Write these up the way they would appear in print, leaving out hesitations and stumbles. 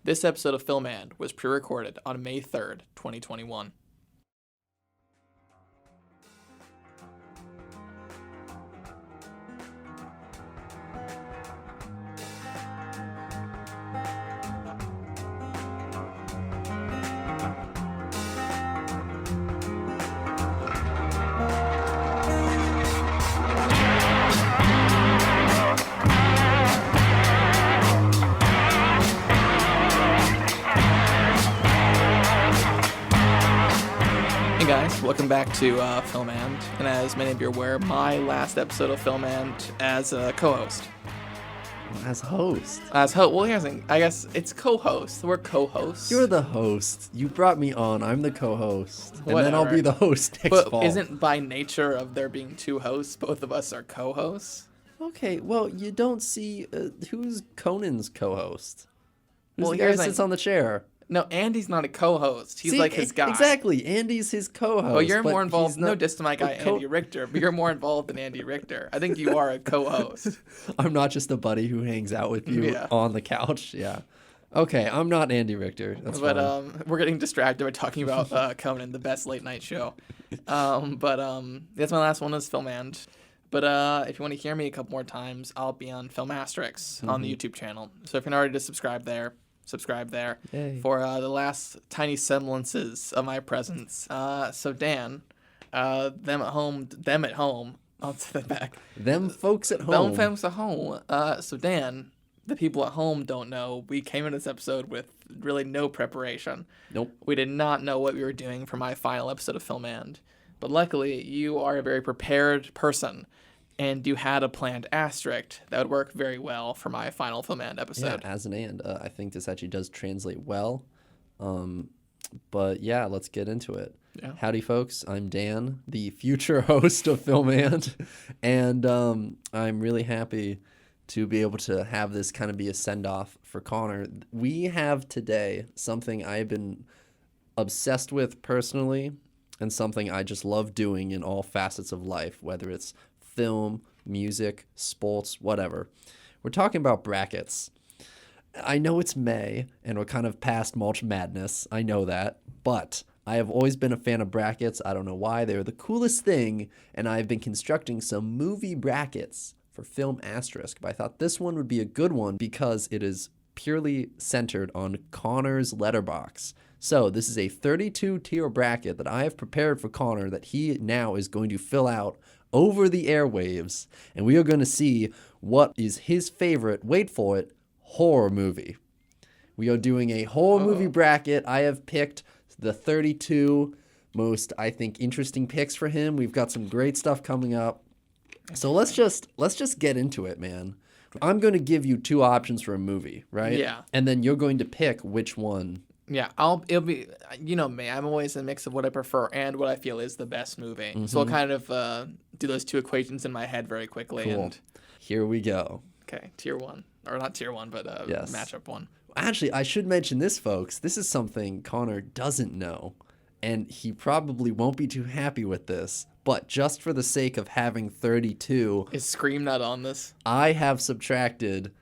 This episode of Film And was pre-recorded on May 3rd, 2021. Hey guys, welcome back to Film And as many of you are aware, my last episode of Film And as a co-host. As host. Well, here's the thing. I guess it's co-host. We're co-hosts. You're the host. You brought me on. I'm the co-host. And then I'll Whatever. be the host next But fall. isn't by nature of there being two hosts, both of us are co-hosts? Okay, well, you don't see... who's Conan's co-host? Who's Well, the guy here's who the sits thing. on the chair? No, Andy's not a co-host. He's See, like his guy. Exactly. Andy's his co-host. Well, you're but more involved. he's not- No diss to my guy, Andy Richter, but you're more involved than Andy Richter. I think you are a co-host. I'm not just a buddy who hangs out with you Yeah. on the couch. Yeah. Okay, I'm not Andy Richter. That's But fine. we're getting distracted by talking about Conan, the best late night show. That's my last one is Film And. But if you want to hear me a couple more times, I'll be on Film Asterix on the YouTube channel. So if you're not already to subscribe there Yay. for the last tiny semblances of my presence. So Dan, them at home. I'll take that back. Them folks at home. Them folks at home. So Dan, the people at home don't know. We came into this episode with really no preparation. Nope. We did not know what we were doing for my final episode of Film And. But luckily, you are a very prepared person, and you had a planned asterisk that would work very well for my final Film And Yeah, episode. as an and. I think this actually does translate well. But yeah, let's get into it. Yeah. Howdy, folks. I'm Dan, the future host of Film and I'm really happy to be able to have this kind of be a send-off for Connor. We have today something I've been obsessed with personally and something I just love doing in all facets of life, whether it's film, music, sports, whatever. We're talking about brackets. I know it's May, and we're kind of past March Madness. I know that. But I have always been a fan of brackets. I don't know why. They're the coolest thing, and I've been constructing some movie brackets for Film Asterisk. But I thought this one would be a good one because it is purely centered on Connor's Letterboxd. So this is a 32-tier bracket that I have prepared for Connor that he now is going to fill out over the airwaves, and we are going to see what is his favorite, wait for it, horror movie. We are doing a horror movie bracket. I have picked the 32 most, I think, interesting picks for him. We've got some great stuff coming up. So let's just get into it, man. I'm going to give you two options for a movie, right? Yeah. And then you're going to pick which one. Yeah, it'll be, you know me, I'm always a mix of what I prefer and what I feel is the best movie. So I'll kind of do those two equations in my head very quickly. Cool. And Here we go. okay, tier one. Or not tier one, but Yes. matchup one. Actually, I should mention this, folks. This is something Connor doesn't know, and he probably won't be too happy with this. But just for the sake of having 32, Is Scream not on this? I have subtracted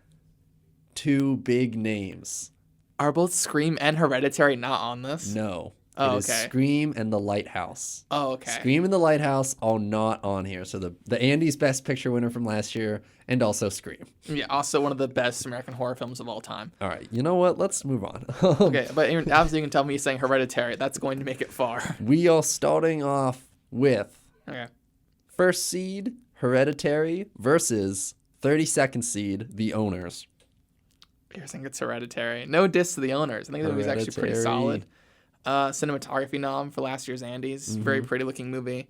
two big names. Are both Scream and Hereditary not on this? No. Oh, It is okay. Scream and The Lighthouse. Oh, okay. Scream and The Lighthouse are not on here. So the Andy's Best Picture winner from last year and also Scream. Yeah, also one of the best American horror films of all time. All right. You know what? Let's move on. Okay, but obviously you can tell me saying Hereditary. That's going to make it far. We are starting off with Okay. first seed, Hereditary, versus 32nd seed, The Owners. I think it's Hereditary. No diss to the owners. I think the movie's actually pretty Hereditary. solid. Cinematography nom for last year's Andy's. Very pretty looking movie.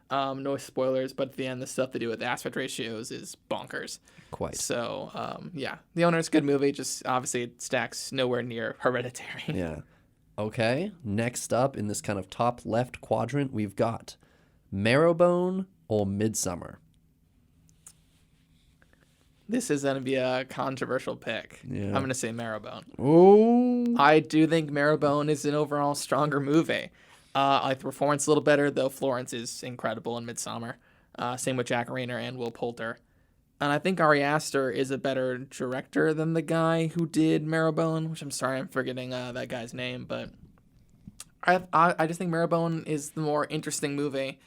No spoilers, but at the end, the stuff they do with the aspect ratios is bonkers. Quite. So, yeah. The Owner's good movie, just obviously it stacks nowhere near Hereditary. Yeah. Okay. Next up in this kind of top left quadrant, we've got Marrowbone or Midsummer. This is going to be a controversial pick. Yeah. I'm going to say Marrowbone. Oh. I do think Marrowbone is an overall stronger movie. I like the performance a little better, though Florence is incredible in Midsommar. Same with Jack Rayner and Will Poulter. And I think Ari Aster is a better director than the guy who did Marrowbone, which I'm sorry I'm forgetting that guy's name, but I just think Marrowbone is the more interesting movie.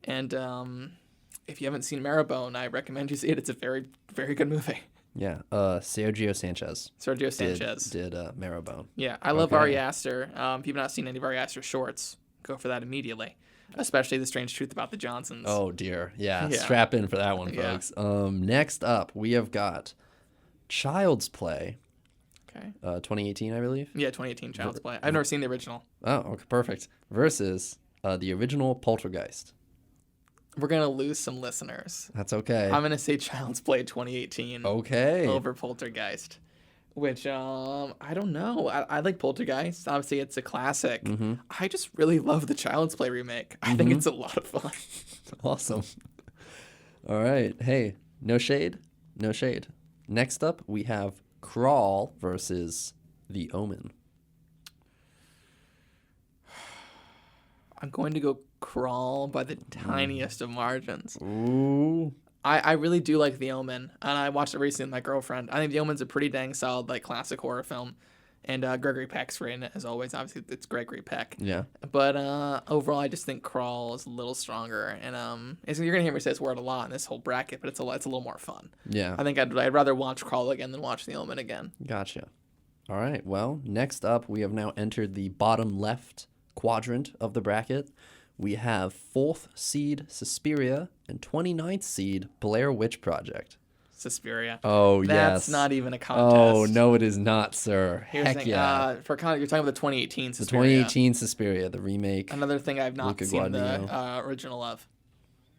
And if you haven't seen Marrowbone, I recommend you see it. It's a very, very good movie. Yeah. Sergio Sanchez. Did Marrowbone. Yeah, I love Ari Aster. If you've not seen any of Ari Aster's shorts, go for that immediately. Especially The Strange Truth About the Johnsons. Oh, dear. Yeah. Strap in for that one, folks. Next up, we have got Child's Play. Okay. 2018, I believe. Yeah, 2018 Child's Play. I've never seen the original. Oh, okay, perfect. Versus the original Poltergeist. We're going to lose some listeners. That's okay. I'm going to say Child's Play 2018. Okay. Over Poltergeist. Which, I don't know. I like Poltergeist. Obviously, it's a classic. Mm-hmm. I just really love the Child's Play remake. I think it's a lot of fun. Awesome. All right. Hey, no shade. No shade. Next up, we have Crawl versus The Omen. I'm going to go Crawl by the tiniest of margins. Ooh. I really do like The Omen, and I watched it recently with my girlfriend. I think The Omen's a pretty dang solid, like, classic horror film. And Gregory Peck's in it, as always. Obviously, it's Gregory Peck. Yeah. But overall, I just think Crawl is a little stronger. And you're going to hear me say this word a lot in this whole bracket, but it's a little more fun. Yeah. I think I'd rather watch Crawl again than watch The Omen again. Gotcha. All right. Well, next up, we have now entered the bottom left quadrant of the bracket. We have 4th seed Suspiria and 29th seed Blair Witch Project. Suspiria. Oh, That's yes. not even a contest. Oh, no, it is not, sir. Here's Heck yeah. you're talking about the 2018 The Suspiria. 2018 Suspiria, the remake. Another thing I've not Luca seen Guadagnino. the original of.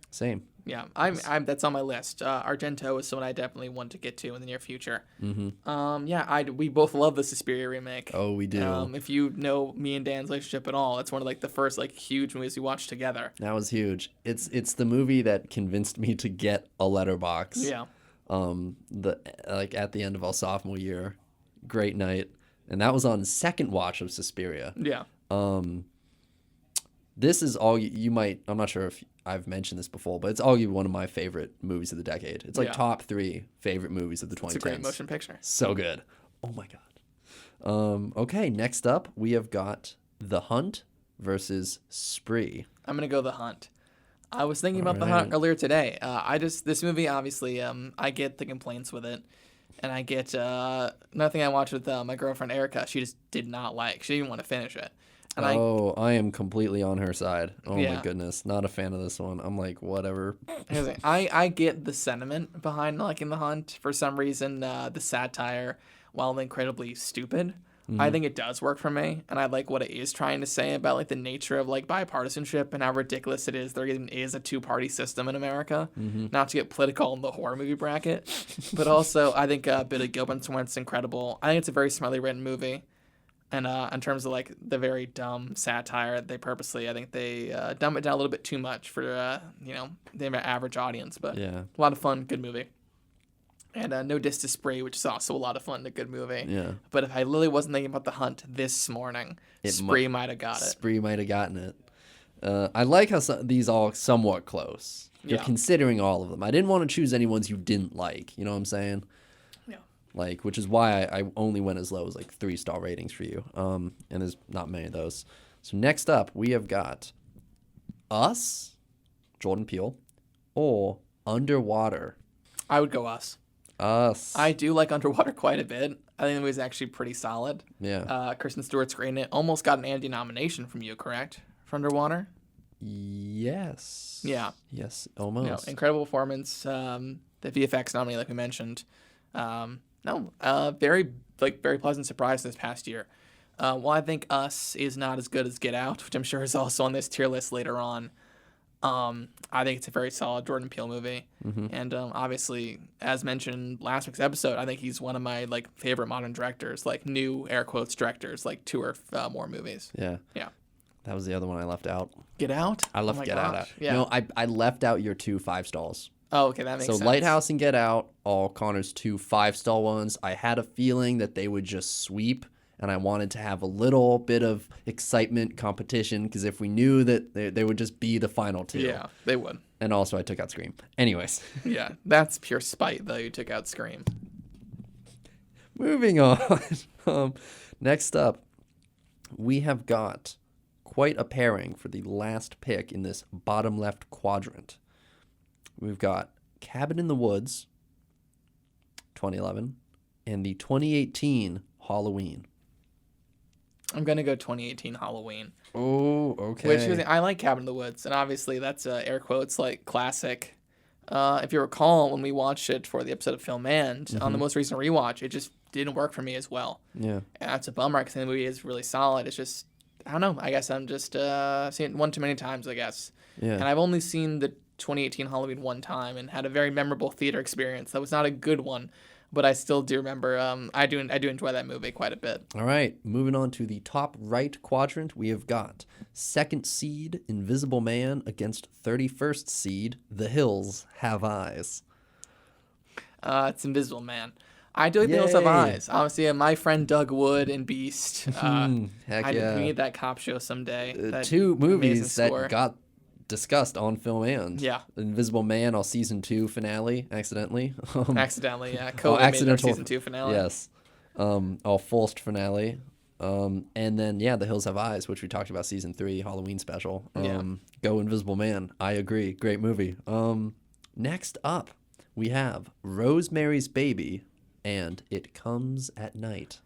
Same. Yeah, I'm that's on my list. Argento is someone I definitely want to get to in the near future. Mm-hmm. We both love the Suspiria remake. Oh, we do. If you know me and Dan's relationship at all, it's one of like the first like huge movies we watched together. That was huge. It's the movie that convinced me to get a Letterboxd. Yeah. At the end of our sophomore year, great night, and that was on second watch of Suspiria. Yeah. This is all you might. I'm not sure if I've mentioned this before, but it's arguably one of my favorite movies of the decade. It's like top 3 favorite movies of the 2010s. It's a great motion picture. So good. Oh my god. Okay, next up we have got The Hunt versus Spree. I'm gonna go The Hunt. I was thinking about The Hunt earlier today. This movie, obviously, I get the complaints with it. And I get, another thing I watched with my girlfriend Erica, she just did not like. She didn't want to finish it. And I am completely on her side. Oh my goodness. Not a fan of this one. I'm like, whatever. I get the sentiment behind liking The Hunt. For some reason, the satire, while incredibly stupid, I think it does work for me, and I like what it is trying to say about like the nature of like bipartisanship and how ridiculous it is there even is a 2-party system in America. Not to get political in the horror movie bracket, but also I think Billy Gilbert's incredible. I think it's a very smartly written movie, and in terms of like the very dumb satire, they purposely I think they dumb it down a little bit too much for the average audience, but a lot of fun, good movie. And No Diss to Spree, which is also a lot of fun and a good movie. Yeah. But if I literally wasn't thinking about The Hunt this morning, Spree might have got it. Spree might have gotten it. I like how these all somewhat close. You're considering all of them. I didn't want to choose any ones you didn't like. You know what I'm saying? Yeah. Like, which is why I only went as low as like 3-star ratings for you. And there's not many of those. So next up, we have got Us, Jordan Peele, or Underwater. I would go Us. Us. I do like Underwater quite a bit. I think the movie's actually pretty solid. Yeah. Kristen Stewart's great in it. Almost got an Andy nomination from you, correct? For Underwater? Yes. Yeah. Yes, almost. Incredible performance. The VFX nominee, like we mentioned. Very pleasant surprise this past year. While I think Us is not as good as Get Out, which I'm sure is also on this tier list later on, I think it's a very solid Jordan Peele movie. And obviously, as mentioned last week's episode, I think he's one of my like favorite modern directors, like new air quotes directors, like 2 or more movies. Yeah. Yeah. That was the other one I left out. Get Out? I left Get Out. Yeah. No, I left out your 2 5-stars. Oh, okay, that makes sense. So Lighthouse and Get Out, all Connor's 2 5-star ones. I had a feeling that they would just sweep and I wanted to have a little bit of excitement, competition, because if we knew that they would just be the final two. Yeah, they would. And also, I took out Scream. Anyways. Yeah, that's pure spite, though. You took out Scream. Moving on. Next up, we have got quite a pairing for the last pick in this bottom left quadrant. We've got Cabin in the Woods, 2011, and the 2018 Halloween. I'm going to go 2018 Halloween. Oh, okay. Which I like Cabin in the Woods, and obviously that's air quotes like classic. If you recall, when we watched it for the episode of Film and on the most recent rewatch, it just didn't work for me as well. Yeah. And that's a bummer because the movie is really solid. It's just, I don't know. I guess I'm just seeing it one too many times, I guess. Yeah. And I've only seen the 2018 Halloween one time and had a very memorable theater experience. That was not a good one, but I still do remember. I do enjoy that movie quite a bit. All right, moving on to the top right quadrant, we have got second seed Invisible Man against 31st seed The Hills Have Eyes. It's Invisible Man. I do like The Hills Have Eyes. Obviously, my friend Doug Wood and Beast. Heck yeah. We need that cop show someday. Two movies that got discussed on Film and. Yeah. Invisible Man, our season 2 finale, accidentally. Accidentally, yeah. COVID made our season 2 finale. Yes. Our forced finale. And then, The Hills Have Eyes, which we talked about season 3, Halloween special. Go Invisible Man. I agree. Great movie. Next up, we have Rosemary's Baby and It Comes at Night.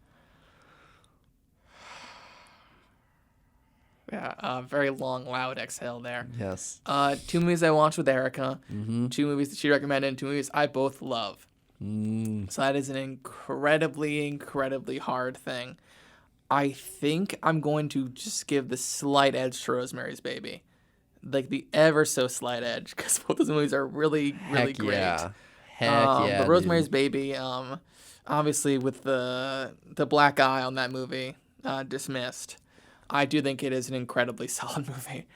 Yeah, very long, loud exhale there. Yes. 2 movies I watched with Erica, 2 movies that she recommended, and 2 movies I both love. So that is an incredibly, incredibly hard thing. I think I'm going to just give the slight edge to Rosemary's Baby. Like the ever so slight edge, because both those movies are really, really great. Yeah. Heck yeah. But Rosemary's Baby, obviously with the black eye on that movie dismissed, I do think it is an incredibly solid movie.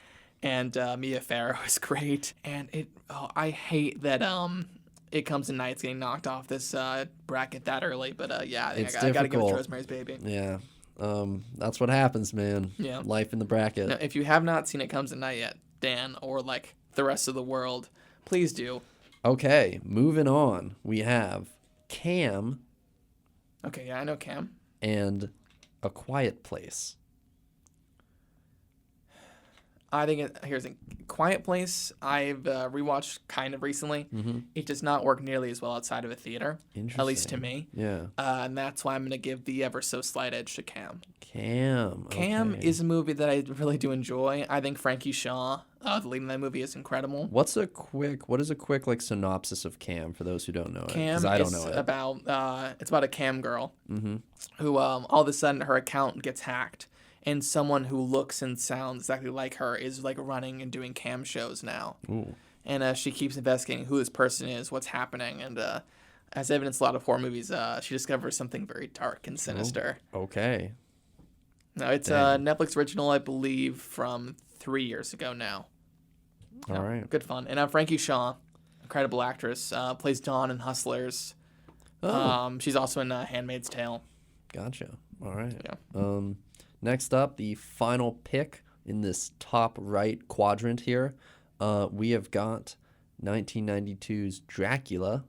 And Mia Farrow is great. And I hate that It Comes at Night's getting knocked off this bracket that early. But I think I got to give it to Rosemary's Baby. Yeah. That's what happens, man. Yeah. Life in the bracket. Now, if you have not seen It Comes at Night yet, Dan, or like the rest of the world, please do. Okay, moving on. We have Cam. Okay, yeah, I know Cam. And A Quiet Place. I think here's a Quiet Place. I've rewatched kind of recently. It does not work nearly as well outside of a theater, at least to me. Yeah. And that's why I'm going to give the ever so slight edge to Cam. Cam is a movie that I really do enjoy. I think Frankie Shaw, the lead in that movie, is incredible. What is a quick like synopsis of Cam for those who don't know it? Cam I don't know it. It's about a Cam girl who all of a sudden her account gets hacked. And someone who looks and sounds exactly like her is like running and doing cam shows now. Ooh. And she keeps investigating who this person is, what's happening. And as evidence a lot of horror movies, she discovers something very dark and sinister. Oh, okay. No, it's a Netflix original, I believe, from 3 years ago now. All right. Good fun. And Frankie Shaw, incredible actress, plays Dawn in Hustlers. Oh. She's also in Handmaid's Tale. Gotcha. All right. Yeah. Next up, the final pick in this top right quadrant here, we have got 1992's Dracula,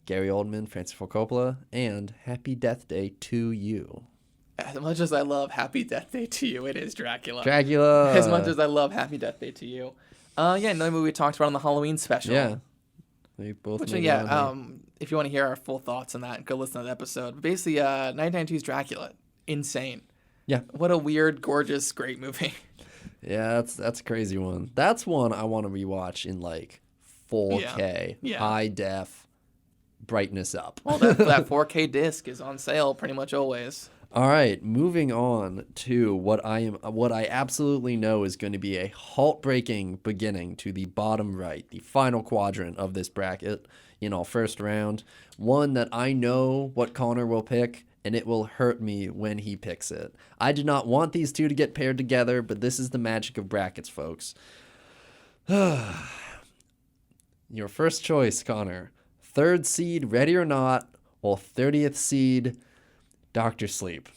Gary Oldman, Francis Ford Coppola, and Happy Death Day to You. As much as I love Happy Death Day to You, it is Dracula. Dracula! As much as I love Happy Death Day to You. Another movie we talked about on the Halloween special. Yeah. They both if you want to hear our full thoughts on that, go listen to that episode. But basically, 1992's Dracula. Insane. Yeah. What a weird, gorgeous, great movie. Yeah, that's a crazy one. That's one I want to rewatch in like 4K, high def, brightness up. Well, that 4K disc is on sale pretty much always. All right, moving on to what I absolutely know is going to be a halt-breaking beginning to the bottom right, the final quadrant of this bracket in our first round. One that I know what Connor will pick, and it will hurt me when he picks it. I did not want these two to get paired together, but this is the magic of brackets, folks. Your first choice, Connor. 3rd seed, Ready or Not, or 30th seed, Dr. Sleep.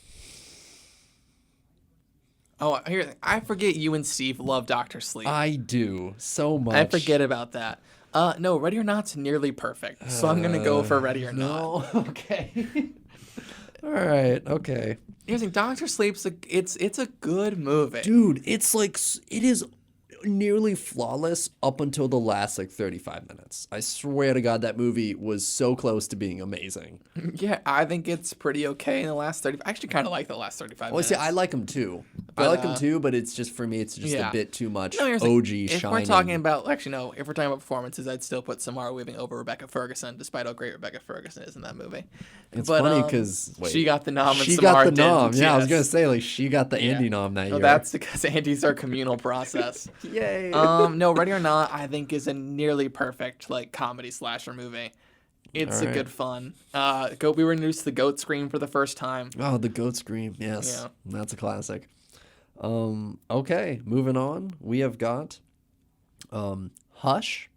Oh, here, I forget you and Steve love Doctor Sleep. I do so much. I forget about that. No, Ready or Not's nearly perfect, so I'm gonna go for Ready or Not. No, okay. All right, okay. Here's the thing, Doctor Sleep's it's a good movie. Dude, it's like it is nearly flawless up until the last like 35 minutes. I swear to God, that movie was so close to being amazing. Yeah, I think it's pretty okay in the last 30. I actually kind of like the last 35 Well, minutes. see, I like them too. But, I like them too, but it's just for me, it's just yeah. a bit too much. No, here's the OG thing, if shining. we're talking about, actually, no, if we're talking about performances, I'd still put Samara Weaving over Rebecca Ferguson, despite how great Rebecca Ferguson is in that movie. It's funny because she got the nom and she Samara got the nom. didn't. Yeah, I was Yes. gonna say like she got the Andy nom that No, year. that's because Andy's our communal process. Yay. No, Ready or Not, I think is a nearly perfect like comedy slasher movie. It's a Alright. good fun. We were introduced to the goat scream for the first time. Oh, the goat scream. Yes, Yeah. that's a classic. Okay, moving on. We have got Hush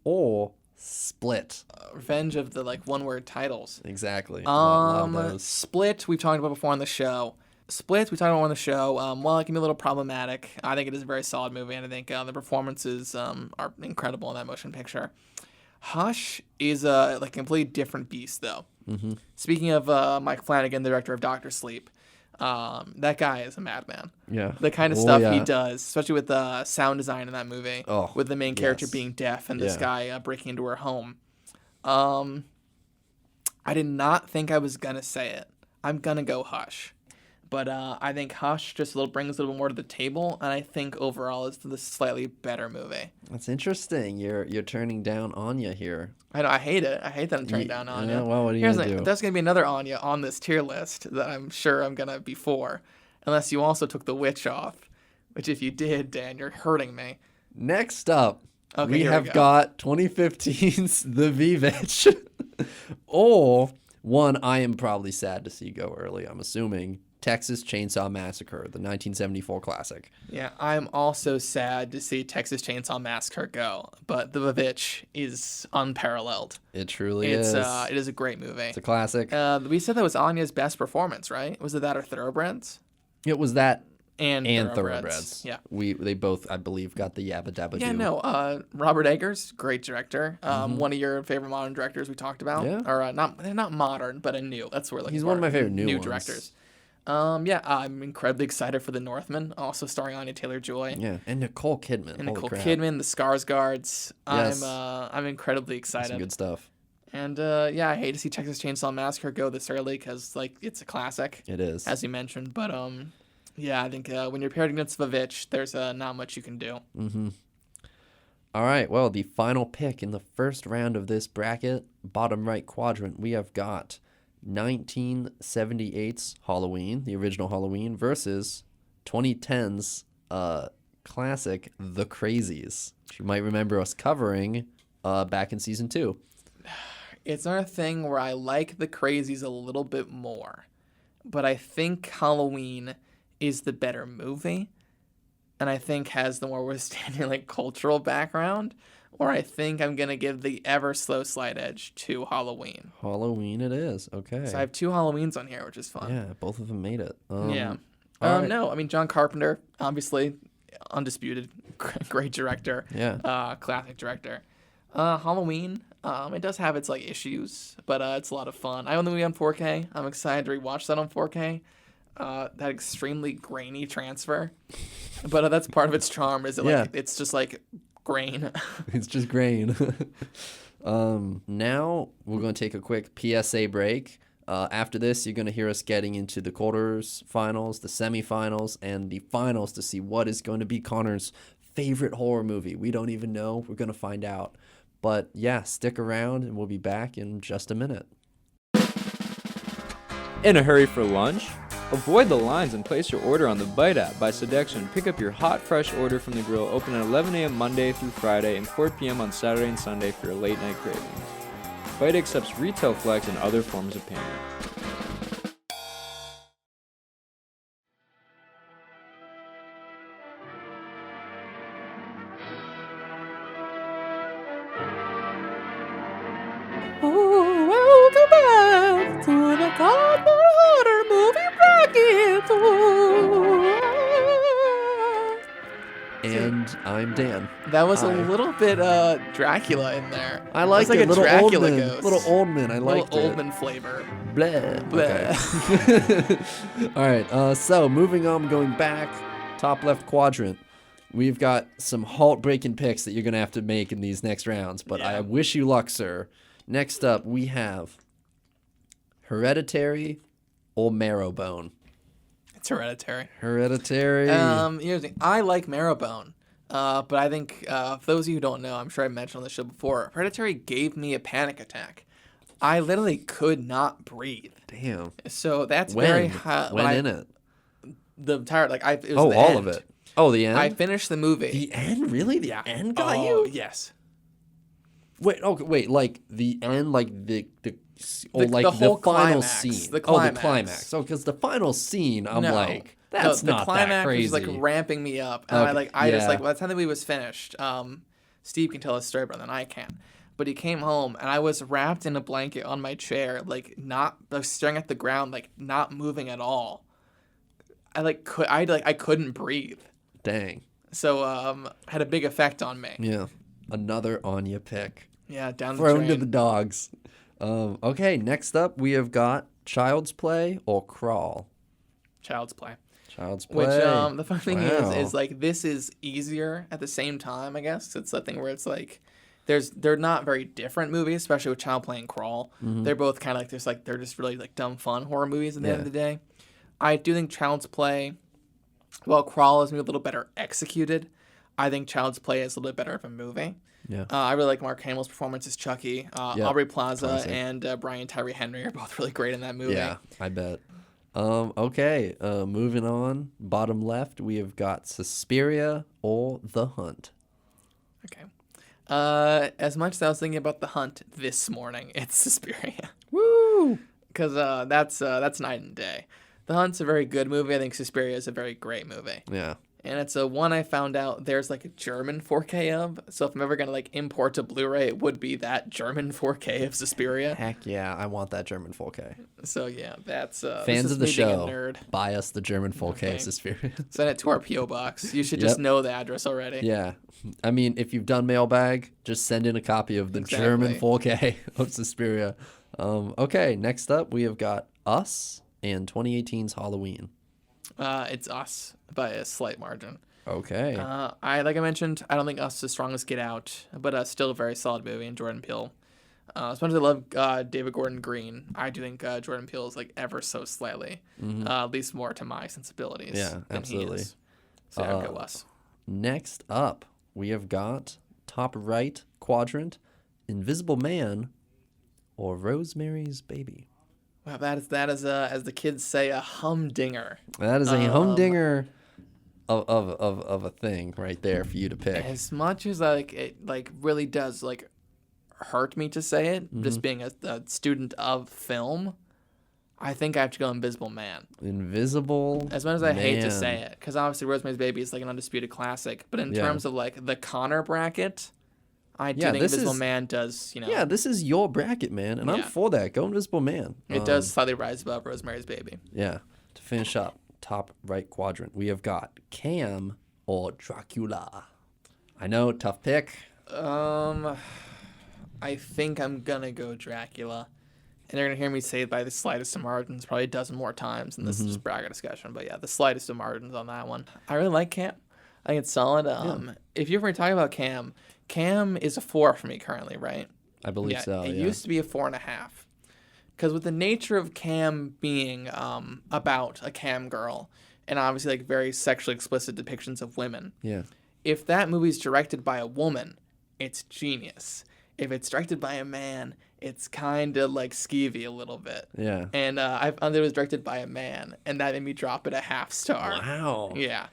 or Split. Revenge of the like one word titles. Exactly. Lot of those. Split we've talked about before on the show. Split we talked about on the show. While it can be a little problematic, I think it is a very solid movie, and I think the performances are incredible in that motion picture. Hush is a like completely different beast, though. Mm-hmm. Speaking of Mike Flanagan, the director of Doctor Sleep, that guy is a madman. Yeah. The kind of Oh, stuff yeah. he does, especially with the sound design in that movie, Oh, with the main character yes. being deaf and this Yeah. guy breaking into her home. I did not think I was gonna say it. I'm gonna go Hush, but I think Hush just brings a little more to the table, and I think overall is the slightly better movie. That's interesting. You're turning down Anya here. I know I hate it. I hate that I'm turning down Anya. Yeah, well, what are you Here's gonna the thing, do? there's gonna be another Anya on this tier list that I'm sure I'm gonna be for, unless you also took the witch off. Which if you did, Dan, you're hurting me. Next up, Okay, we here we have go. got 2015's The Vivitch, or one I am probably sad to see go early. I'm assuming Texas Chainsaw Massacre, the 1974 classic. Yeah, I'm also sad to see Texas Chainsaw Massacre go, but The Vivitch is unparalleled. It truly It is. is a great movie. It's a classic. We said that was Anya's best performance, right? Was it that or Thoroughbreds? It was that And and Thoroughbreds. Thoroughbreds. Yeah. They both, I believe, got the Yabba Dabba Yeah, Doo. no. Robert Eggers, great director. One of your favorite modern directors we talked about. Yeah. Or they're not modern, but a new. That's where He's one of my favorite new ones. directors. Yeah, I'm incredibly excited for The Northman, also starring Anya Taylor-Joy. Yeah, and Nicole Kidman. And Holy Nicole crap. Kidman, the Skarsgårds. Yes. I'm incredibly excited. Some good stuff. And yeah, I hate to see Texas Chainsaw Massacre go this early because like it's a classic, It is. as you mentioned. But yeah, I think when you're paired against Vivitch, there's not much you can do. Mm-hmm. All right, well, the final pick in the first round of this bracket, bottom right quadrant, we have got 1978's Halloween, the original Halloween, versus 2010's classic The Crazies, which you might remember us covering back in season 2. It's another thing where I like the Crazies a little bit more, but I think Halloween is the better movie, and I think has the more withstanding like cultural background. Or I think I'm gonna give the ever slow slight edge to Halloween. Halloween it is, okay. So I have 2 Halloweens on here, which is fun. Yeah, both of them made it. Yeah. all right. No, I mean John Carpenter, obviously, undisputed, great director. Yeah. Classic director. Halloween, it does have its like issues, but it's a lot of fun. I own the movie on 4K. I'm excited to rewatch that on 4K. That extremely grainy transfer, but that's part of its charm. Is it like Yeah. it's just like grain? It's just grain. Now we're going to take a quick PSA break. After this, you're going to hear us getting into the quarters finals, the semifinals, and the finals to see what is going to be Connor's favorite horror movie. We don't even know. We're going to find out. But yeah, stick around and we'll be back in just a minute. In a hurry for lunch? Avoid the lines and place your order on the Bite app by Sodexo and pick up your hot, fresh order from the grill, open at 11 a.m. Monday through Friday and 4 p.m. on Saturday and Sunday for your late-night cravings. Bite accepts retail flex and other forms of payment. Welcome back to the Connor Horror Movie Bracket. And I'm Dan. That was Hi. a little bit Dracula in there. I liked like it. a Little Dracula Oldman. ghost. Little Oldman. I liked Little it. Oldman flavor. Blah. Blah. Okay. All right. So moving on, going back, top left quadrant. We've got some heartbreaking picks that you're gonna have to make in these next rounds. But Yeah. I wish you luck, sir. Next up, we have Hereditary or Marrowbone. It's Hereditary. Hereditary. Here's the thing. I like Marrowbone. But I think, for those of you who don't know, I'm sure I mentioned on the show before, Hereditary gave me a panic attack. I literally could not breathe. Damn. So that's When? very high. When in it? The entire, it was the all end. of it. Oh, the end? I finished the movie. The end? Really? The end got Oh, you? yes. Wait, okay, wait, like the end, like the whole final climax, scene. the Oh, the climax. climax. So, because the final scene, I'm No. like, that's the not climax that crazy. was like ramping me up, and Okay, I just yeah. like by the time the movie was finished, Steve can tell his story better than I can. But he came home, and I was wrapped in a blanket on my chair, like staring at the ground, like not moving at all. I couldn't breathe. Dang. So had a big effect on me. Yeah. Another Anya pick. Yeah, down the Thrown drain. to the dogs. Okay, next up we have got Child's Play or Crawl. Child's Play. Child's Play. Which the funny thing Wow. is like this is easier at the same time, I guess. It's that thing where it's like they're not very different movies, especially with Child Play and Crawl. Mm-hmm. They're both kind of like they're just really like dumb fun horror movies at the end Yeah. of the day. I do think Child's Play, while Crawl is maybe a little better executed, I think Child's Play is a little bit better of a movie. Yeah. I really like Mark Hamill's performance as Chucky. Aubrey Plaza classic. and Brian Tyree Henry are both really great in that movie. Yeah, I bet. Okay, moving on. Bottom left, we have got Suspiria or The Hunt. Okay. As much as I was thinking about The Hunt this morning, it's Suspiria. Woo! Because that's night and day. The Hunt's a very good movie. I think Suspiria is a very great movie. Yeah. And it's a one I found out there's like a German 4K of. So if I'm ever going to like import to Blu-ray, it would be that German 4K of Suspiria. Heck yeah, I want that German 4K. So yeah, that's Fans this is of the me being a show, nerd. buy us the German 4K Okay. of Suspiria. Send it to our PO box. You should just know the address already. Yeah. I mean, if you've done mailbag, just send in a copy of the German 4K of Suspiria. Okay, next up, we have got Us and 2018's Halloween. It's Us by a slight margin. Okay. Like I mentioned, I don't think Us is as strong as Get Out, but still a very solid movie. And Jordan Peele, as much as I love David Gordon Green, I do think Jordan Peele is like ever so slightly, at least more to my sensibilities. Yeah, than absolutely. He is. So I'd go Us. Next up, we have got top right quadrant, Invisible Man or Rosemary's Baby. Wow, that is as the kids say, a humdinger. That is a humdinger of a thing right there for you to pick. As much as it really does hurt me to say it, just being a student of film, I think I have to go Invisible Man. Invisible As much as I hate to Man. say it, because obviously Rosemary's Baby is like an undisputed classic, but in terms of like the Connor bracket, I do think this Invisible is- Man does, Yeah, this is your bracket, man, and I'm Yeah. for that. Go Invisible Man. it does slightly rise above Rosemary's Baby. Yeah. To finish up, top right quadrant, we have got Cam or Dracula. I know, tough pick. I think I'm gonna go Dracula. And you're gonna hear me say it by the slightest of margins probably a dozen more times, and this is just bracket discussion. But yeah, the slightest of margins on that one. I really like Cam. I think it's solid. If you ever talk about Cam, Cam is a 4 for me currently, right? I believe so. It Yeah. used to be a 4.5. Because with the nature of Cam being about a Cam girl, and obviously like very sexually explicit depictions of women, Yeah. if that movie's directed by a woman, it's genius. If it's directed by a man, it's kind of like skeevy a little bit. Yeah. And I found that it was directed by a man, and that made me drop it a half star. Wow. Yeah.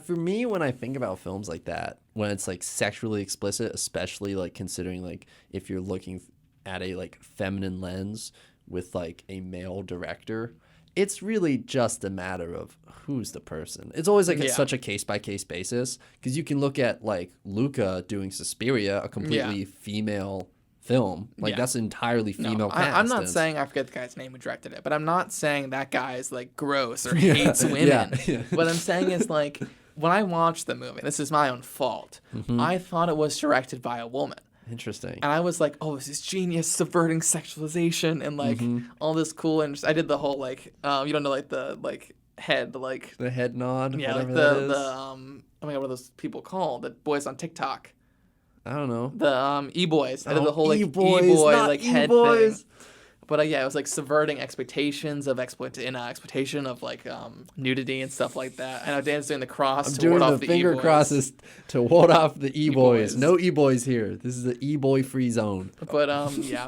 For me, when I think about films like that, when it's like sexually explicit, especially like considering like if you're looking at a like feminine lens with like a male director, it's really just a matter of who's the person. It's always like such a case by case basis, because you can look at like Luca doing Suspiria, a completely female film. Like that's entirely female cast. I'm not and- saying I forget the guy's name who directed it, but I'm not saying that guy is like gross or hates women. yeah. What I'm saying is like when I watched the movie, this is my own fault. I thought it was directed by a woman. Interesting. And I was like, oh, this is genius, subverting sexualization and like all this cool. And I did the whole like, you don't know, like the like head, like The head nod, yeah, whatever like that is. oh my god, what are those people called? The boys on TikTok, I don't know. the e-boys. I did the whole like E-boys, e-boy not like head E-boys. thing. But yeah, it was like subverting expectations of exploitation of like nudity and stuff like that. I know Dan's doing the cross I'm to doing ward the off the finger e-boys. crosses to ward off the e-boys. E-boys. No e-boys here. This is the e-boy free zone. But yeah,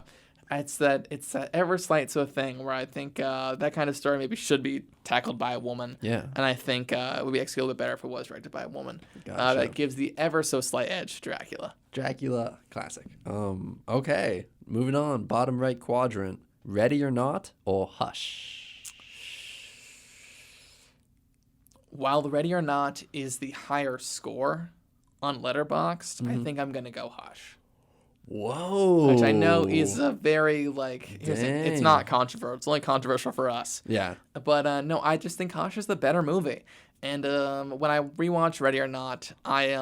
it's that ever slight sort of thing where I think that kind of story maybe should be tackled by a woman. Yeah. And I think it would be executed a little bit better if it was directed by a woman. Gotcha. That gives the ever so slight edge to Dracula. Dracula classic. Okay, moving on. Bottom right quadrant. Ready or Not or Hush? While the Ready or Not is the higher score on Letterboxd, I think I'm gonna go Hush. Whoa. Which I know is a very like it's Dang. not controversial. It's only controversial for us. Yeah. But no, I just think Hush is the better movie. And when I rewatch Ready or Not, there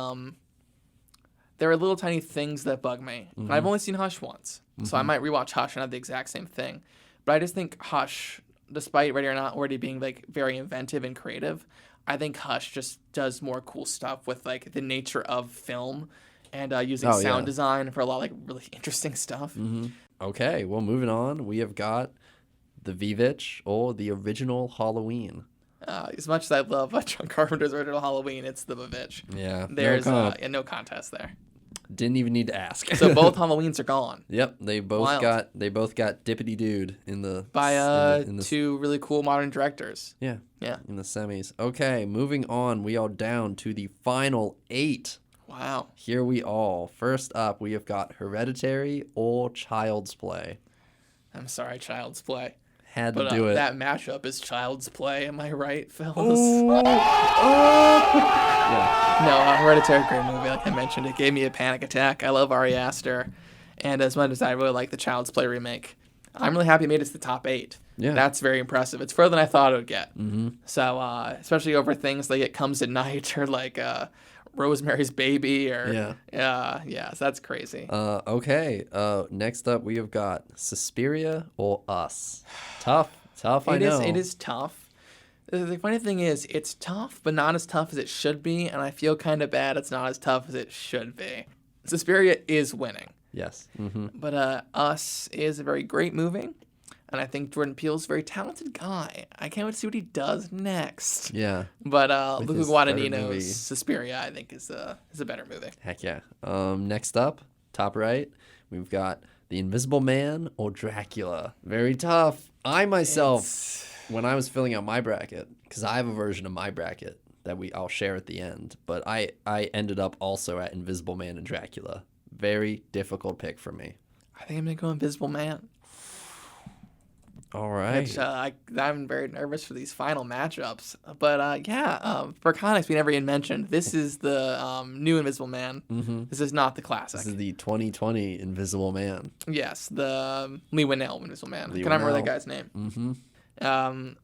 are little tiny things that bug me. And I've only seen Hush once, so I might rewatch Hush and have the exact same thing. But I just think Hush, despite Ready or Not already being like very inventive and creative, I think Hush just does more cool stuff with like the nature of film and using sound design for a lot of like really interesting stuff. Okay, well, moving on. We have got the Vivitch or the original Halloween. As much as I love John Carpenter's original Halloween, it's the Vivitch. Yeah. There's no contest there. Didn't even need to ask. So both Halloweens are gone. Yep, they both Wild. got Dippity Dude in the By in the, two really cool modern directors. yeah Yeah. in the semis. Okay, moving on. We are down to the final 8. Wow. Here we all. First up, we have got Hereditary or Child's Play. I'm sorry, Child's Play. Had But to do it. that mashup is Child's Play. Am I right, fellas? Yeah. No, Hereditary, great movie. Like I mentioned, it gave me a panic attack. I love Ari Aster. And as much as I really like the Child's Play remake, I'm really happy it made it to the top 8. Yeah. That's very impressive. It's further than I thought it would get. Mm-hmm. So, especially over things like It Comes at Night or like Rosemary's Baby or so that's crazy. Okay. Next up, we have got Suspiria or Us. Tough. I know. It is tough. The funny thing is, it's tough, but not as tough as it should be, and I feel kind of bad it's not as tough as it should be. Suspiria is winning, Yes. Mm-hmm. but Us is a very great movie, and I think Jordan Peele's a very talented guy. I can't wait to see what he does next. Yeah. But With Luca his third movie. Guadagnino's Suspiria, I think, is a better movie. Heck yeah. Next up, top right, we've got The Invisible Man or Dracula. Very tough. I myself, when I was filling out my bracket, because I have a version of my bracket that I'll share at the end, but I ended up also at Invisible Man and Dracula. Very difficult pick for me. I think I'm going to go Invisible Man. All right. Which I'm very nervous for these final matchups. But for context, we never even mentioned, this is the new Invisible Man. Mm-hmm. This is not the classic. This is the 2020 Invisible Man. Yes, the Lee Winnell Invisible Man. Lee I can't remember Winnell. that guy's name. Mm-hmm.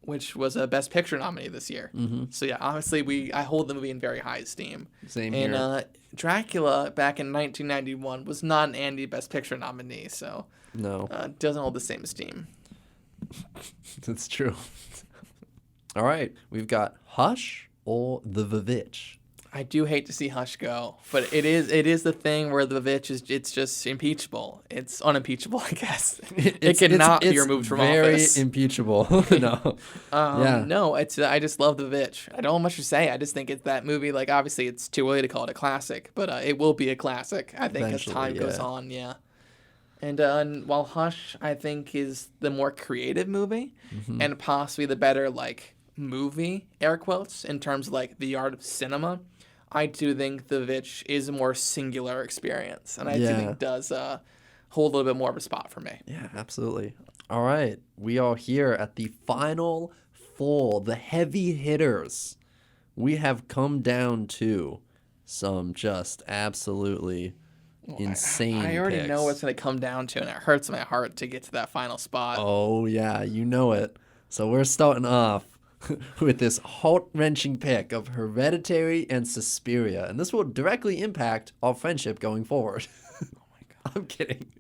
Which was a Best Picture nominee this year. Mm-hmm. So yeah, honestly, I hold the movie in very high esteem. Same and, here. Dracula back in 1991 was not an Andy Best Picture nominee, so No. doesn't hold the same esteem. That's true. All right. We've got Hush or The Vivitch. I do hate to see Hush go, but it is the thing where the Vivitch it's just impeachable. It's unimpeachable, I guess. It cannot be removed from office. Very impeachable. No. Yeah. No, I just love the Vivitch. I don't have much to say. I just think it's that movie. Like obviously, it's too early to call it a classic, but it will be a classic. I think Eventually, as time goes yeah. on. Yeah. And while Hush, I think, is the more creative movie and possibly the better like movie, air quotes, in terms of like the art of cinema, I do think The Vivitch is a more singular experience, and I do think it does hold a little bit more of a spot for me. Yeah, absolutely. All right. We are here at the final 4, the heavy hitters. We have come down to some just absolutely insane I already picks. know what's going to come down to, and it hurts my heart to get to that final spot. Oh, yeah, you know it. So we're starting off with this heart-wrenching pick of Hereditary and Suspiria, and this will directly impact our friendship going forward. Oh my god! I'm kidding,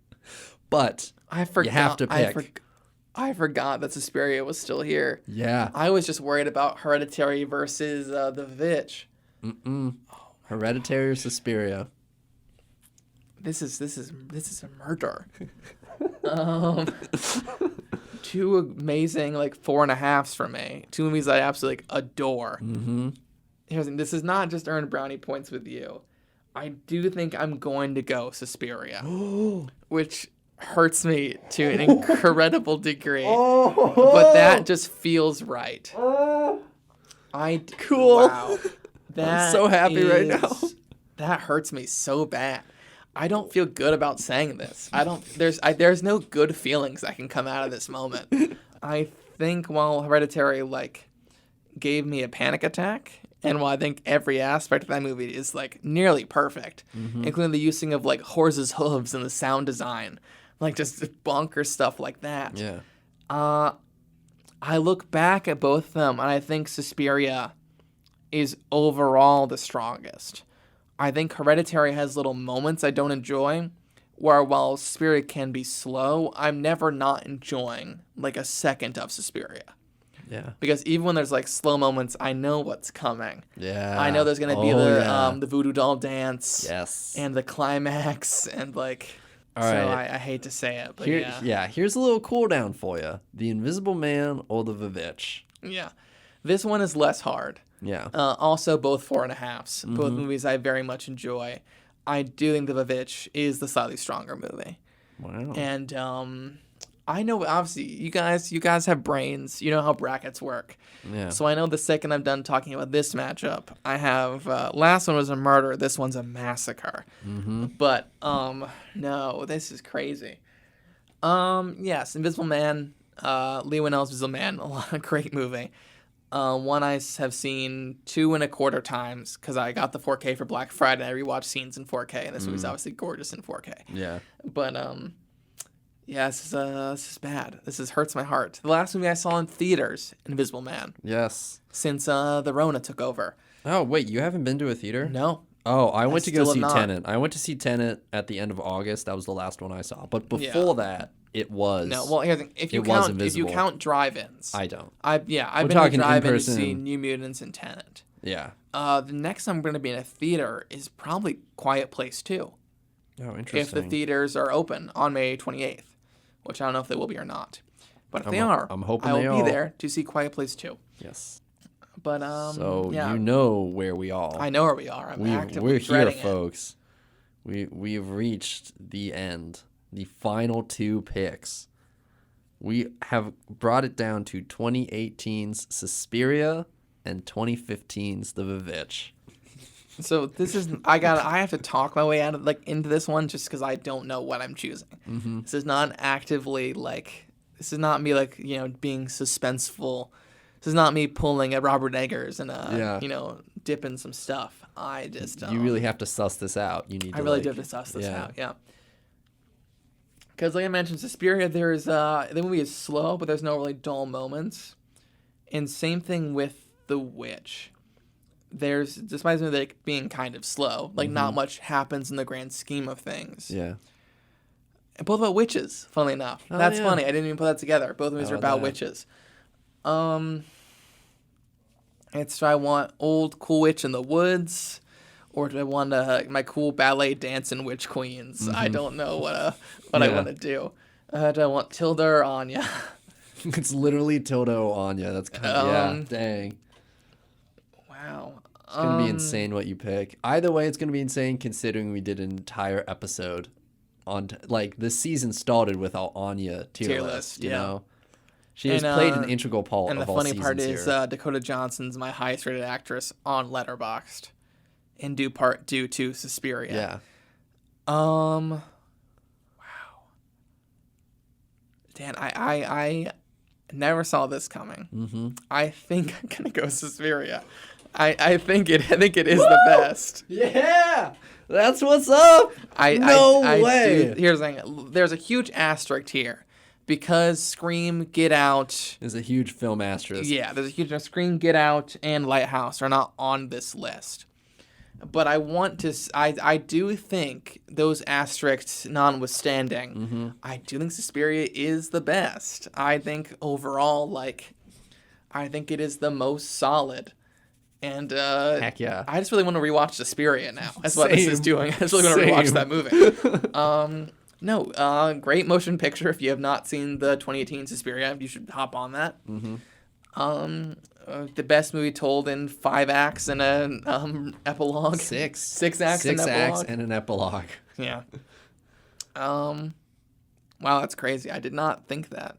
but I forgot. you have to pick. I forgot that Suspiria was still here. Yeah, I was just worried about Hereditary versus The Vitch. Hereditary or Suspiria. This is a murder. Two amazing 4.5s for me. Two movies I absolutely adore. Here's the thing, this is not just earn brownie points with you. I do think I'm going to go Suspiria, which hurts me to an incredible degree. But that just feels right. Cool. Wow. I'm so happy right now. That hurts me so bad. I don't feel good about saying this. There's no good feelings that can come out of this moment. I think while Hereditary gave me a panic attack, and while I think every aspect of that movie is nearly perfect, including the using of horses' hooves and the sound design, just bonkers stuff like that. Yeah. I look back at both of them and I think Suspiria is overall the strongest. I think Hereditary has little moments I don't enjoy, where while Suspiria can be slow, I'm never not enjoying a second of Suspiria. Yeah. Because even when there's slow moments, I know what's coming. Yeah. I know there's gonna be the voodoo doll dance. Yes. And the climax and All so right. I hate to say it, but Here's a little cool down for you: The Invisible Man or The Vitch. Yeah. This one is less hard. Yeah. Also, both 4.5s. Both movies I very much enjoy. I do think The Vitch is the slightly stronger movie. Wow. And I know, obviously, you guys have brains. You know how brackets work. Yeah. So I know the second I'm done talking about this matchup, I have last one was a murder. This one's a massacre. But no, this is crazy. Yes, Invisible Man. Lee Winnell's Invisible Man. A great movie. One I have seen 2.25 times because I got the 4K for Black Friday. I rewatched scenes in 4K, and this movie's obviously gorgeous in 4K. Yeah. But yeah, this is bad. Hurts my heart. The last movie I saw in theaters, Invisible Man. Yes. Since the Rona took over. Oh wait, you haven't been to a theater? No. Oh, I went to go still see have not. Tenet. I went to see Tenet at the end of August. That was the last one I saw. But before that, it was. No. Well, here's the thing. If you Invisible. count drive-ins, I don't. I've been to talking drive-in to in-person. see New Mutants and Tenet. Yeah. The next time I'm going to be in a theater is probably Quiet Place 2. Oh, interesting. If the theaters are open on May 28th, which I don't know if they will be or not. But if they are, I'm hoping I they will be are. there to see Quiet Place 2. Yes. But So yeah. you know where we are. I know where we are. We're here, dreading it. folks. We've reached the end. The final two picks. We have brought it down to 2018's Suspiria and 2015's The Vitch. So this is I have to talk my way out of into this one just because I don't know what I'm choosing. This is not actively this is not me being suspenseful. This is not me pulling at Robert Eggers and dipping some stuff. I just You really have to suss this out. You need. I really do have to suss this out. Yeah. Because like I mentioned, Suspiria, the movie is slow, but there's no really dull moments. And same thing with The Witch. Despite the movie being kind of slow, not much happens in the grand scheme of things. Yeah. And both about witches, funnily enough. Oh, That's yeah. funny. I didn't even put that together. Both movies are about that? witches. Do I want old cool witch in the woods, or do I want my cool ballet dancing witch queens? I don't know what I want to do. Do I want Tilda or Anya? It's literally Tilda or Anya. That's kind of dang. Wow. It's gonna be insane what you pick. Either way, it's gonna be insane considering we did an entire episode on this season started with our Anya tier list. You know, she has played an integral part and of the all funny part seasons is here. Dakota Johnson's my highest rated actress on Letterboxd, in due part due to Suspiria. Yeah. Wow. Dan, I never saw this coming. Mm-hmm. I think I'm gonna go Suspiria. I think it is the best. Yeah, that's what's up. No way. Here's the thing. There's a huge asterisk here because Scream, Get Out, Is a huge film asterisk. yeah, there's a huge Scream, Get Out, and Lighthouse are not on this list. But I want to, I do think those asterisks notwithstanding, I do think Suspiria is the best. I think overall, like, I think it is the most solid. And Heck yeah. I just really want to rewatch Suspiria now. That's what this is Same. doing. I just really want to rewatch Same. that movie. Great motion picture. If you have not seen the 2018 Suspiria, you should hop on that. The best movie told in 5 acts and an epilogue. 6 acts and an epilogue. and an epilogue. Yeah. Wow, that's crazy. I did not think that.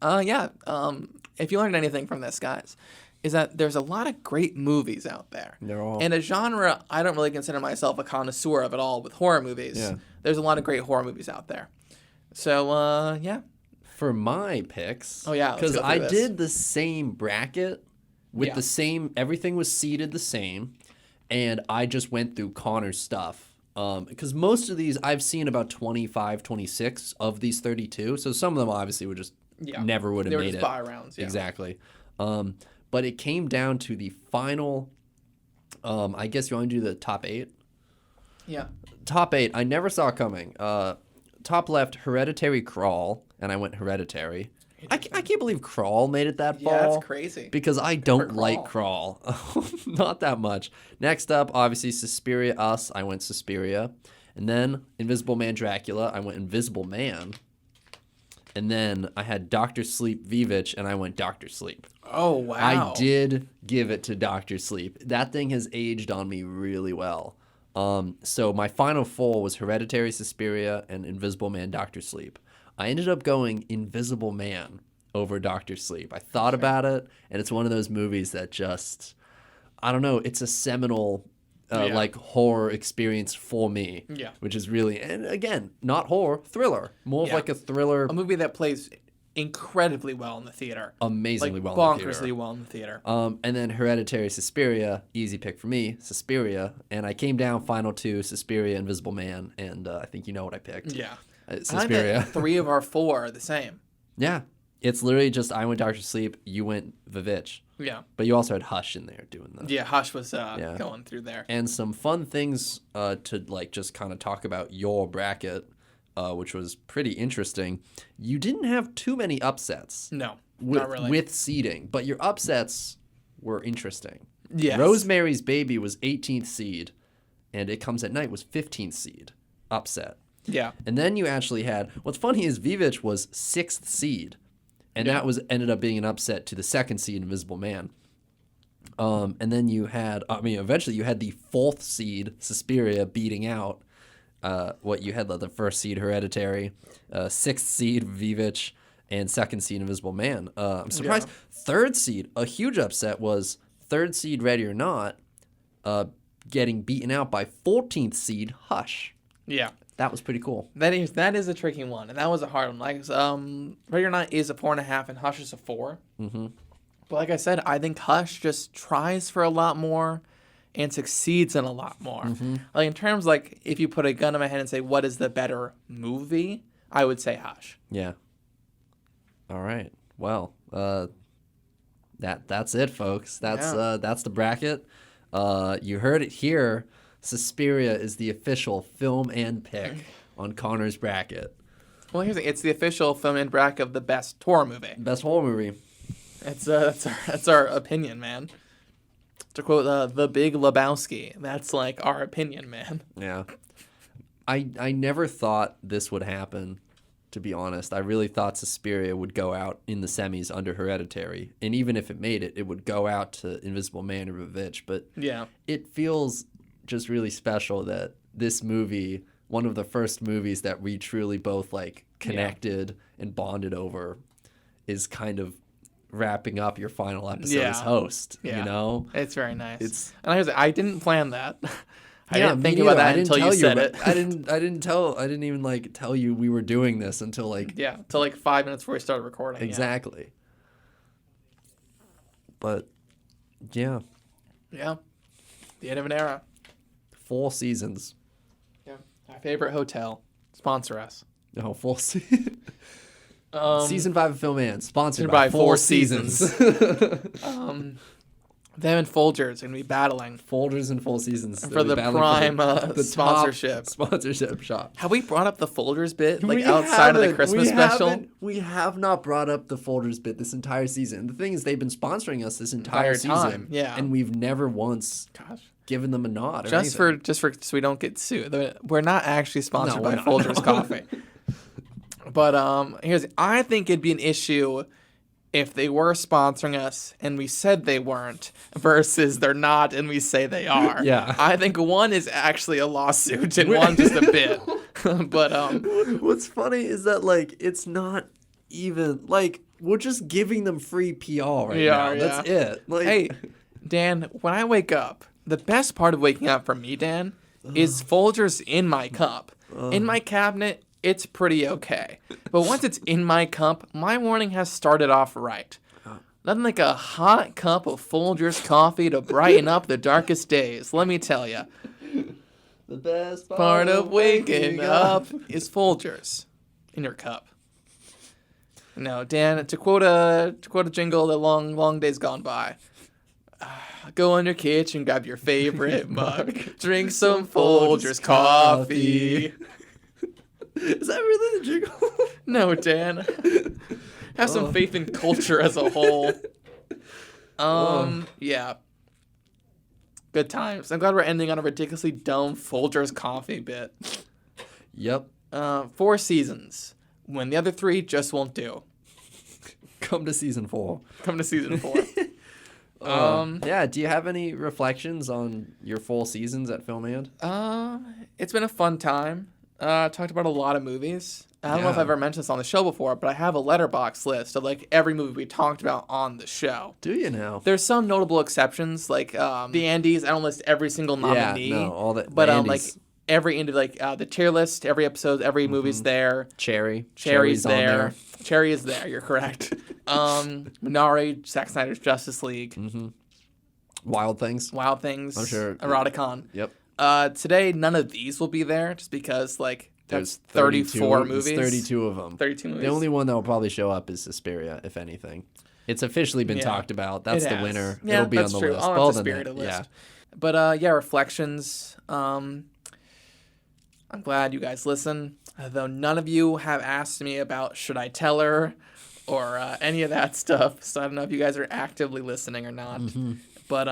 If you learned anything from this, guys, is that there's a lot of great movies out there. They're all... And a genre I don't really consider myself a connoisseur of at all with horror movies. Yeah. There's a lot of great horror movies out there. So, yeah. For my picks... Oh, yeah, let's because go through I this. did the same bracket with Yeah. the same... Everything was seated the same, and I just went through Connor's stuff. Because most of these, I've seen about 25, 26 of these 32, so some of them obviously would just... Never would have They were made just it. buy rounds, yeah. Exactly. But it came down to the final. I guess you want to do the top 8. Yeah. Top 8. I never saw coming. Top left, Hereditary, Crawl, and I went Hereditary. I can't believe Crawl made it that far. Yeah, that's crazy. Because I don't like Crawl. Not that much. Next up, obviously, Suspiria, Us. I went Suspiria. And then Invisible Man, Dracula. I went Invisible Man. And then I had Dr. Sleep, Vivitch, and I went Dr. Sleep. Oh, wow. I did give it to Dr. Sleep. That thing has aged on me really well. So my final 4 was Hereditary, Suspiria, and Invisible Man, Dr. Sleep. I ended up going Invisible Man over Dr. Sleep. I thought about it, and it's one of those movies that just, I don't know, it's a seminal like horror experience for me. Yeah. Which is really, and again, not horror, thriller. More of like a thriller. A movie that plays incredibly well in the theater. Amazingly like, well in the bonkersly theater. well in the theater. And then Hereditary, Suspiria, easy pick for me, Suspiria. And I came down final 2, Suspiria, Invisible Man, and I think you know what I picked. Yeah. Suspiria. I think that 3 of our 4 are the same. Yeah. It's literally just I went Dr. Sleep, you went Vivitch. Yeah. But you also had Hush in there doing the... Yeah, Hush was going through there. And some fun things to like just kind of talk about your bracket, which was pretty interesting. You didn't have too many upsets. No, with, not really. With seeding, but your upsets were interesting. Yes. Rosemary's Baby was 18th seed, and It Comes at Night was 15th seed. Upset. Yeah. And then you actually had... What's funny is Vivitch was 6th seed. And that was ended up being an upset to the 2nd seed, Invisible Man. And then you had, eventually you had the 4th seed, Suspiria, beating out what you had, the 1st seed, Hereditary, 6th seed, Vivitch, and 2nd seed, Invisible Man. I'm surprised. 3rd seed, a huge upset was 3rd seed, Ready or Not, getting beaten out by 14th seed, Hush. Yeah. That was pretty cool. That is a tricky one, and that was a hard one. Like, Ready or Not is a 4.5, and Hush is a 4. Mm-hmm. But like I said, I think Hush just tries for a lot more and succeeds in a lot more. Mm-hmm. Like in terms, like if you put a gun in my head and say what is the better movie, I would say Hush. Yeah. All right. Well, that's it, folks. That's the bracket. You heard it here. Suspiria is the official film and pick on Connor's bracket. Well, here's the thing. It's the official film and bracket of the best horror movie. Best horror movie. That's our opinion, man. To quote the Big Lebowski, that's like our opinion, man. Yeah. I never thought this would happen, to be honest. I really thought Suspiria would go out in the semis under Hereditary. And even if it made it, it would go out to Invisible Man or Vivitch. But yeah, it feels just really special that this movie, one of the first movies that we truly both like connected and bonded over, is kind of wrapping up your final episode as host. You know, it's very nice. I didn't plan that. I didn't think me about neither. that until you said it. I didn't even like tell you we were doing this until like till like 5 minutes before we started recording. Exactly. But yeah, the end of an era. 4 seasons. Yeah, our favorite hotel sponsor us. Oh, full season. Season 5 of Film and sponsored by by Four Four Seasons. Them and Folgers are going to be battling Folgers and Full Seasons. for the prime top sponsorship. Sponsorship shop. Have we brought up the Folgers bit We outside of the haven't. Christmas special? We have not brought up the Folgers bit this entire season. The thing is, they've been sponsoring us this entire season. time, yeah. And we've never once given them a nod. Or Just anything. for so we don't get sued. We're not actually sponsored No, by we're not. Folgers Coffee. But I think it'd be an issue if they were sponsoring us and we said they weren't versus they're not and we say they are. Yeah. I think one is actually a lawsuit and one just a bit. But what's funny is that it's not even we're just giving them free PR right now. Yeah. That's it. hey, Dan, when I wake up, the best part of waking up for me, Dan, is Folgers in my cup. In my cabinet, it's pretty okay. But once it's in my cup, my morning has started off right. Nothing like a hot cup of Folgers coffee to brighten up the darkest days, let me tell you. The best Part of waking up is Folgers in your cup. No, Dan, to quote a jingle, the long days gone by. Go in your kitchen, grab your favorite mug, drink some Folgers coffee. Is that really the jingle? No, Dan. Have some faith in culture as a whole. Yeah. Good times. I'm glad we're ending on a ridiculously dumb Folgers coffee bit. Yep. 4 seasons. When the other 3 just won't do. Come to season 4. Come to season 4. Yeah, do you have any reflections on your full seasons at Film and? It's been a fun time. Talked about a lot of movies. I don't know if Yeah. I've ever mentioned this on the show before, but I have a Letterboxd list of every movie we talked about on the show. Do you now? There's some notable exceptions, like the Andes. I don't list every single nominee. Yeah, no, all the But Andes. every into the tier list, every episode, every movie's there. Cherry's Cherry's on there. Cherry is there. You're correct. Minari, Zack Snyder's Justice League, Wild Things. Wild Things, I'm sure. Eroticon. Yep. Today, none of these will be there, just because There's that's 34 movies. There's 32 of them. 32 movies. The only one that will probably show up is Suspiria, if anything. It's officially been talked about. That's It the has. winner. Yeah, It'll be that's on the true. list. I'll Well, have then Suspiria that- list. But reflections. I'm glad you guys listen, though none of you have asked me about should I tell her or any of that stuff. So I don't know if you guys are actively listening or not. But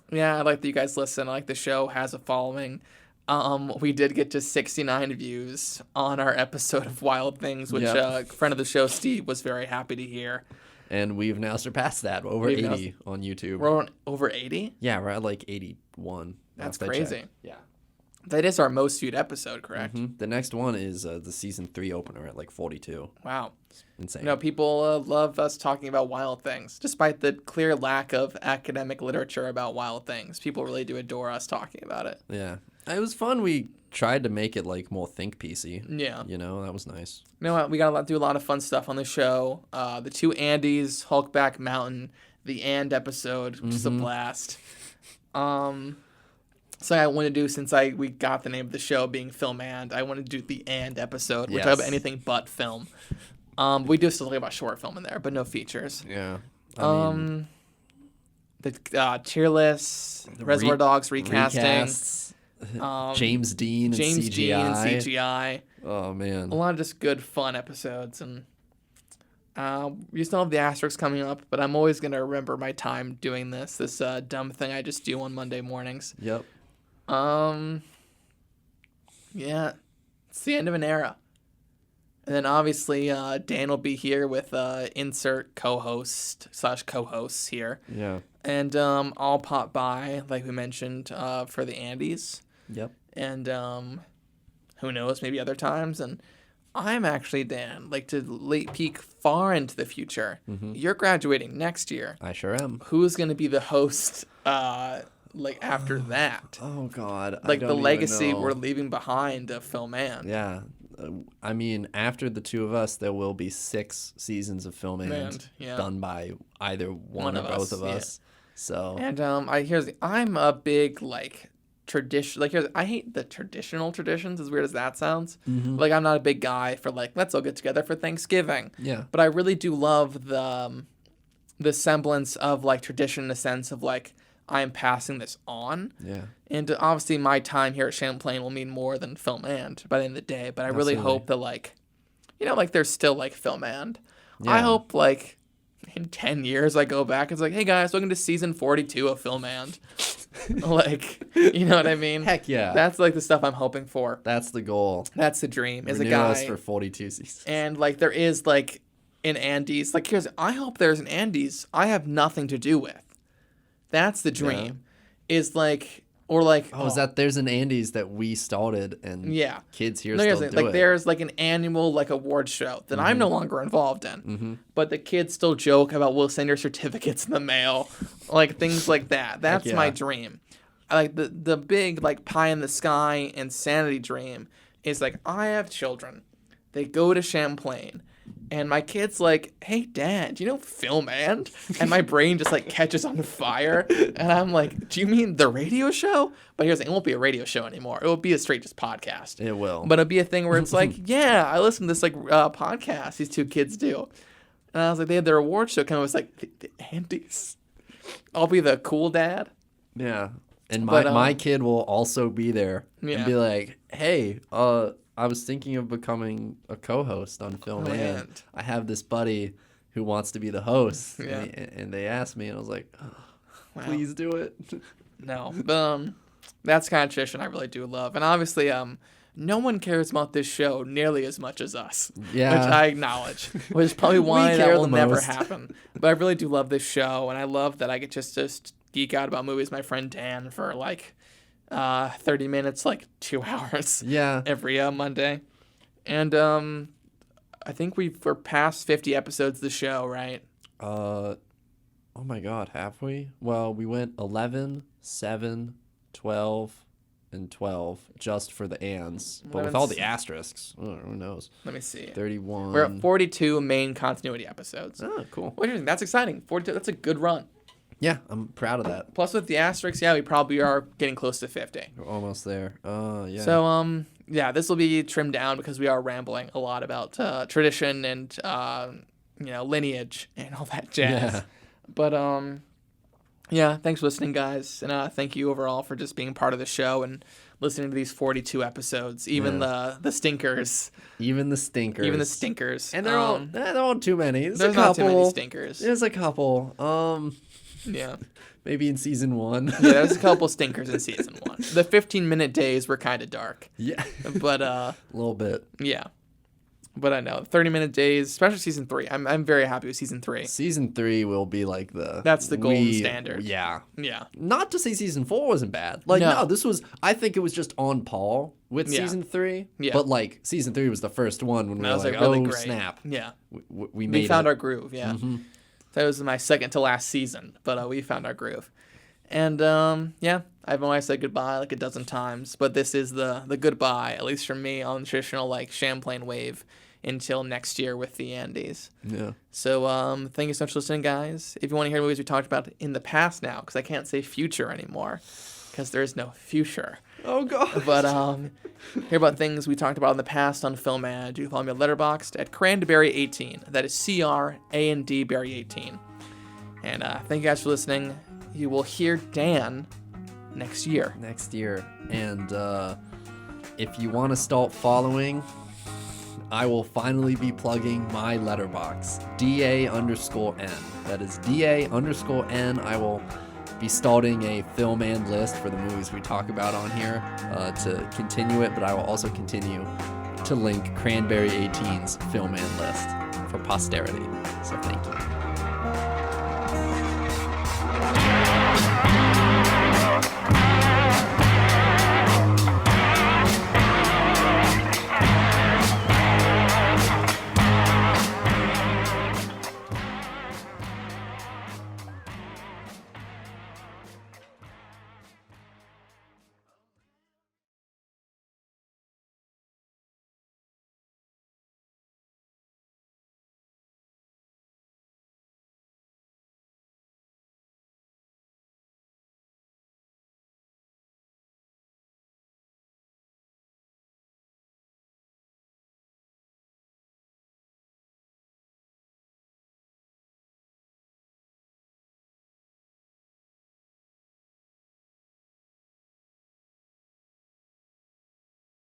yeah, I like that you guys listen. I like the show has a following. We did get to 69 views on our episode of Wild Things, which a friend of the show, Steve, was very happy to hear. And we've now surpassed that. Over 80 on YouTube. We're on over 80? Yeah, we're at 81. That's last I crazy. checked. Yeah. That is our most viewed episode, correct? The next one is the season 3 opener at 42. Wow. Insane. People love us talking about Wild Things, despite the clear lack of academic literature about Wild Things. People really do adore us talking about it. Yeah. It was fun. We tried to make it more think piecey. Yeah. That was nice. You know what? We got to do a lot of fun stuff on the show. The 2 Andes, Hulkback Mountain, the And episode, which is a blast. So I want to do, since we got the name of the show being Film And, I want to do the And episode, which I have anything but film. We do still talk about short film in there, but no features. Yeah. The tier list, Reservoir Dogs recasting, recasts, James Dean and CGI. Dean and CGI. Oh, man. A lot of just good, fun episodes. And we still have the asterisks coming up, but I'm always going to remember my time doing this dumb thing I just do on Monday mornings. Yep. Yeah, it's the end of an era. And then obviously Dan will be here with insert co-host/co-hosts here. Yeah. And I'll pop by, like we mentioned, for the Andes. Yep. And who knows, maybe other times. And I'm actually, Dan, to late peek far into the future. You're graduating next year. I sure am. Who's going to be the host after that? Oh, God. The legacy we're leaving behind of Film And. Yeah. I mean, after the 2 of us, there will be 6 seasons of Film And done by either one or both of us. So. And I'm a big tradition. Like, I hate the traditional traditions, as weird as that sounds. Like, I'm not a big guy for, like, let's all get together for Thanksgiving. Yeah. But I really do love the semblance of, like, tradition in the sense of, like, I'm passing this on. Yeah. And obviously my time here at Champlain will mean more than Film and by the end of the day. But I really hope that, like, like, there's still, like, Film and. Yeah. I hope, like, in 10 years I go back and it's like, hey, guys, welcome to season 42 of Film and. Like, you know what I mean? Heck yeah. That's, like, the stuff I'm hoping for. That's the goal. That's the dream. Is a Renew guy. us for 42 seasons. And, like, there is, like, an Andes. Like, I hope there's an Andes I have nothing to do with. That's the dream. Is, like, or, like... is that there's an Andes that we started and kids here still do like, it. There's, like, an annual, like, award show that I'm no longer involved in. But the kids still joke about, we'll send your certificates in the mail. Like, things like that. That's my dream. Like, the big, like, pie in the sky insanity dream is, like, I have children. They go to Champlain. And my kid's like, hey, Dad, do you know Film and? And my brain just, like, catches on fire. And I'm like, do you mean the radio show? But here's the thing, it won't be a radio show anymore. It will be a straight just podcast. It will. But it'll be a thing where it's like, yeah, I listen to this, like, podcast these two kids do. And I was like, they had their award show coming. I was like, the Andes. I'll be the cool dad. Yeah. And my kid will also be there and be like, hey, I was thinking of becoming a co-host on Film and I have this buddy who wants to be the host. Yeah. And they asked me, and I was like, please do it. No. But that's the kind of tradition I really do love. And obviously, no one cares about this show nearly as much as us. Yeah. Which I acknowledge. Which is probably why that will never most. happen. But I really do love this show. And I love that I get just geek out about movies with my friend Dan for, like, 30 minutes, like 2 hours. Yeah. Every Monday. And I think we're past 50 episodes of the show, right? Oh my God, have we? Well, we went 11, 7, 12, and 12 just for the ands. But with all the asterisks, who knows? Let me see. 31. We're at 42 main continuity episodes. Oh, cool. What do you think? That's exciting. 42. That's a good run. Yeah, I'm proud of that. Plus with the asterisks, we probably are getting close to 50. We're almost there. Yeah. So, this will be trimmed down because we are rambling a lot about tradition and, lineage and all that jazz. Yeah. But, thanks for listening, guys. And thank you overall for just being part of the show and listening to these 42 episodes, even the stinkers. Even the stinkers. Even the stinkers. And they're all too many. There's not too many stinkers. There's a couple. Yeah. Maybe in season 1. Yeah, there's a couple stinkers in season 1. The 15-minute days were kind of dark. Yeah. But a little bit. Yeah. But I know 30-minute days, especially season 3. I'm very happy with season 3. Season 3 will be like that's the golden standard. Yeah. Yeah. Not to say season 4 wasn't bad. Like no, this was. I think it was just on par with season 3. Yeah. But like season 3 was the first one when we were like, really oh great. snap. Yeah. We made found it. our groove. Yeah. Mm-hmm. That was my second to last season, but we found our groove. And I've always said goodbye like a dozen times, but this is the goodbye, at least for me, on the traditional like Champlain wave until next year with the Andes. Yeah. So thank you so much for listening, guys. If you want to hear movies we talked about in the past now, because I can't say future anymore, because there is no future. Oh God. But hear about things we talked about in the past on Film Ad. You can follow me on Letterboxd at Cranberry18. That is CRANDberry18. And thank you guys for listening. You will hear Dan next year. And if you want to start following, I will finally be plugging my Letterboxd, DA_N. That is DA_N. I will be starting a Film and list for the movies we talk about on here to continue it, but I will also continue to link Cranberry 18's Film and list for posterity. So thank you.